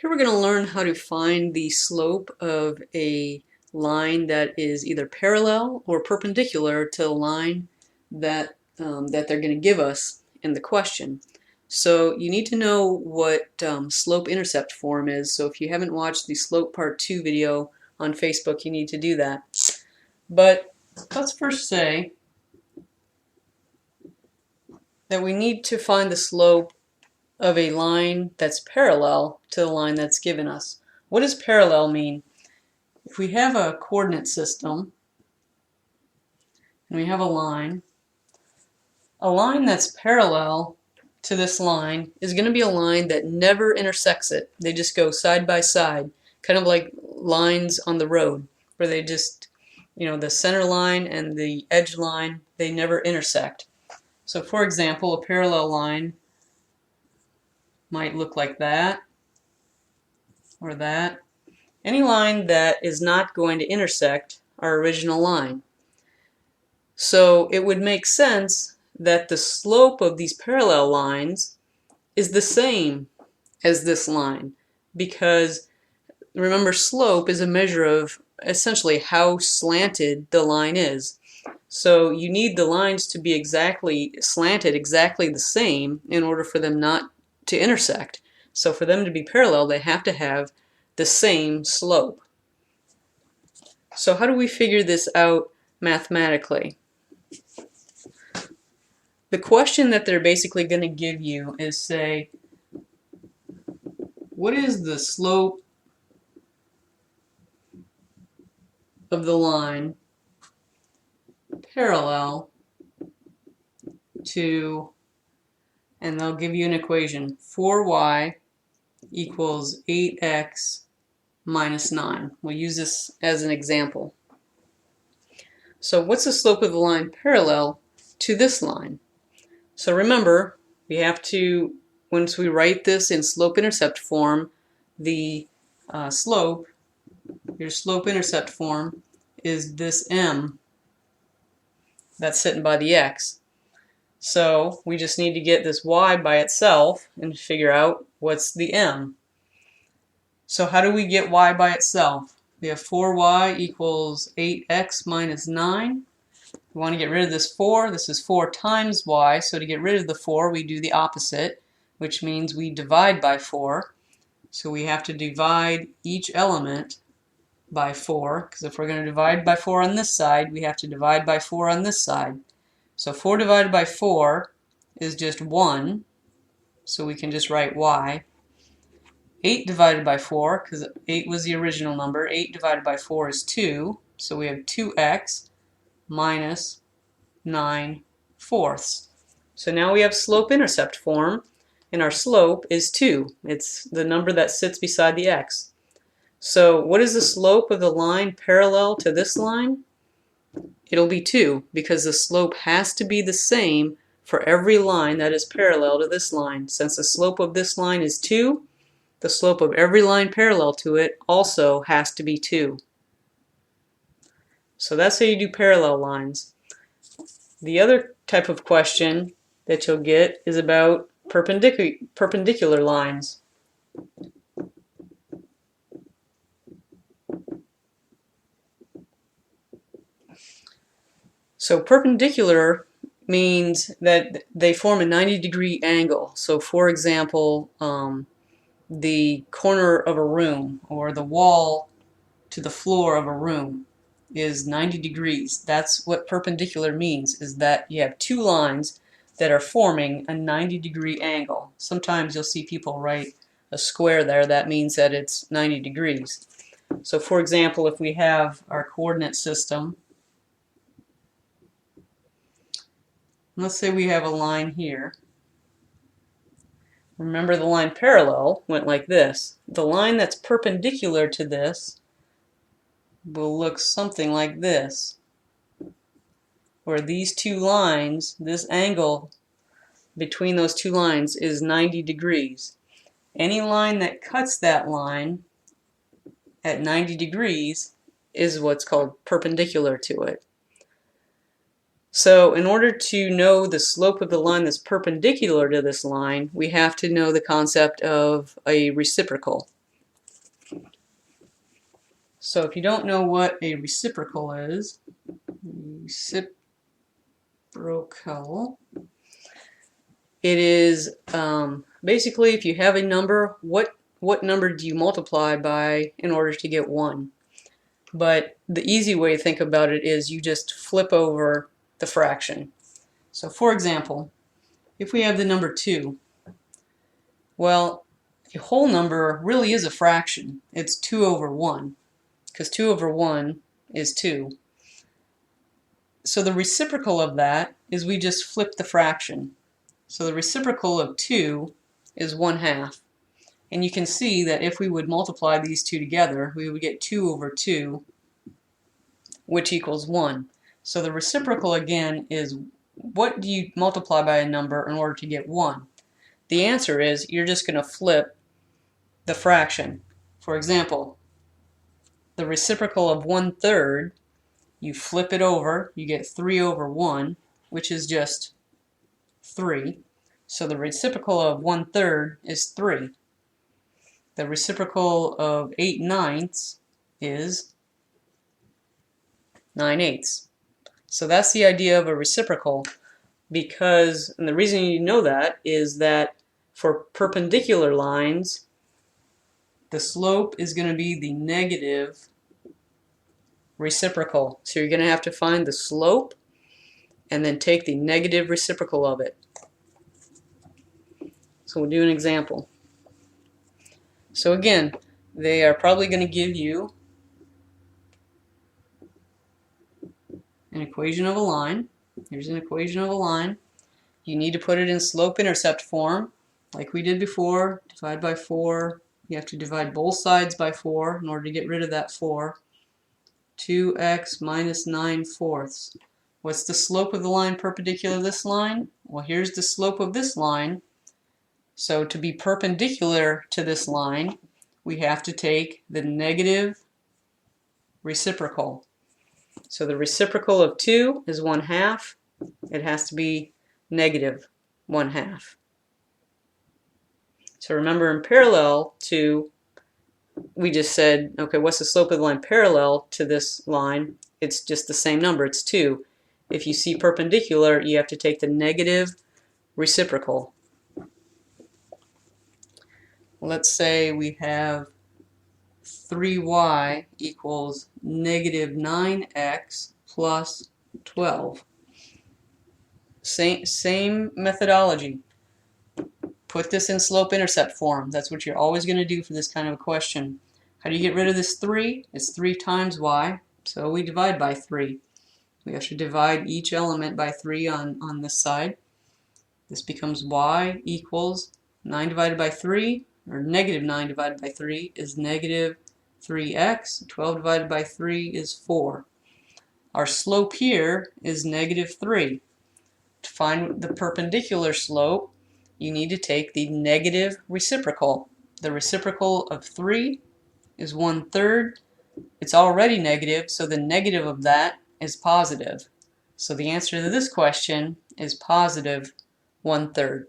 Here we're going to learn how to find the slope of a line that is either parallel or perpendicular to the line that they're going to give us in the question. So you need to know what slope-intercept form is. So if you haven't watched the slope part 2 video on Facebook, you need to do that. But let's first say that we need to find the slope of a line that's parallel to the line that's given us. What does parallel mean? If we have a coordinate system and we have a line that's parallel to this line is going to be a line that never intersects it. They just go side by side, kind of like lines on the road where they just, the center line and the edge line, they never intersect. So for example, a parallel line might look like that or that. Any line that is not going to intersect our original line. So it would make sense that the slope of these parallel lines is the same as this line, because remember, slope is a measure of essentially how slanted the line is. So you need the lines to be exactly slanted, exactly the same, in order for them not to intersect. So for them to be parallel, they have to have the same slope. So how do we figure this out mathematically? The question that they're basically going to give you is, say, what is the slope of the line parallel to, and they'll give you an equation, 4y equals 8x minus 9. We'll use this as an example. So what's the slope of the line parallel to this line? So remember, we have to, once we write this in slope-intercept form, the slope, your slope-intercept form, is this m that's sitting by the x. So we just need to get this y by itself and figure out what's the m. So how do we get y by itself? We have 4y equals 8x minus 9. We want to get rid of this 4. This is 4 times y, so to get rid of the 4 we do the opposite, which means we divide by 4. So we have to divide each element by 4, because if we're going to divide by 4 on this side, we have to divide by 4 on this side. So 4 divided by 4 is just 1, so we can just write y. 8 divided by 4, because 8 was the original number, 8 divided by 4 is 2, so we have 2x minus 9/4. So now we have slope-intercept form, and our slope is 2. It's the number that sits beside the x. So what is the slope of the line parallel to this line? It'll be 2, because the slope has to be the same for every line that is parallel to this line. Since the slope of this line is 2, the slope of every line parallel to it also has to be 2. So that's how you do parallel lines. The other type of question that you'll get is about perpendicular lines. So perpendicular means that they form a 90-degree angle. So for example, the corner of a room or the wall to the floor of a room is 90 degrees. That's what perpendicular means, is that you have two lines that are forming a 90-degree angle. Sometimes you'll see people write a square there. That means that it's 90 degrees. So for example, if we have our coordinate system, let's say we have a line here. Remember, the line parallel went like this. The line that's perpendicular to this will look something like this, where these two lines, this angle between those two lines is 90 degrees. Any line that cuts that line at 90 degrees is what's called perpendicular to it. So in order to know the slope of the line that's perpendicular to this line, we have to know the concept of a reciprocal. So if you don't know what a reciprocal is, it is basically if you have a number, what number do you multiply by in order to get 1? But the easy way to think about it is you just flip over the fraction. So for example, if we have the number 2, well, a whole number really is a fraction. It's 2 over 1, because 2 over 1 is 2. So the reciprocal of that is we just flip the fraction. So the reciprocal of 2 is 1/2. And you can see that if we would multiply these two together, we would get 2 over 2, which equals 1. So the reciprocal again is, what do you multiply by a number in order to get 1? The answer is you're just going to flip the fraction. For example, the reciprocal of 1/3, you flip it over, you get 3 over 1, which is just 3. So the reciprocal of 1/3 is 3. The reciprocal of 8/9 is 9/8. So that's the idea of a reciprocal, because, and the reason you know that is that for perpendicular lines, the slope is going to be the negative reciprocal. So you're going to have to find the slope and then take the negative reciprocal of it. So we'll do an example. So again, they are probably going to give you an equation of a line. Here's an equation of a line. You need to put it in slope-intercept form, like we did before. Divide by 4. You have to divide both sides by 4 in order to get rid of that 4. 2x minus 9/4. What's the slope of the line perpendicular to this line? Well, here's the slope of this line. So to be perpendicular to this line, we have to take the negative reciprocal. So the reciprocal of 2 is 1/2. It has to be negative 1/2. So remember, in parallel to, we just said, okay, what's the slope of the line parallel to this line? It's just the same number, it's 2. If you see perpendicular, you have to take the negative reciprocal. Let's say we have 3y equals negative 9x plus 12. Same methodology. Put this in slope-intercept form. That's what you're always going to do for this kind of a question. How do you get rid of this 3? It's 3 times y, so we divide by 3. We have to divide each element by 3 on this side. This becomes y equals 9 divided by 3, or negative 9 divided by 3 is negative 3x. 12 divided by 3 is 4. Our slope here is negative 3. To find the perpendicular slope, you need to take the negative reciprocal. The reciprocal of 3 is 1/3. It's already negative, so the negative of that is positive. So the answer to this question is positive 1/3.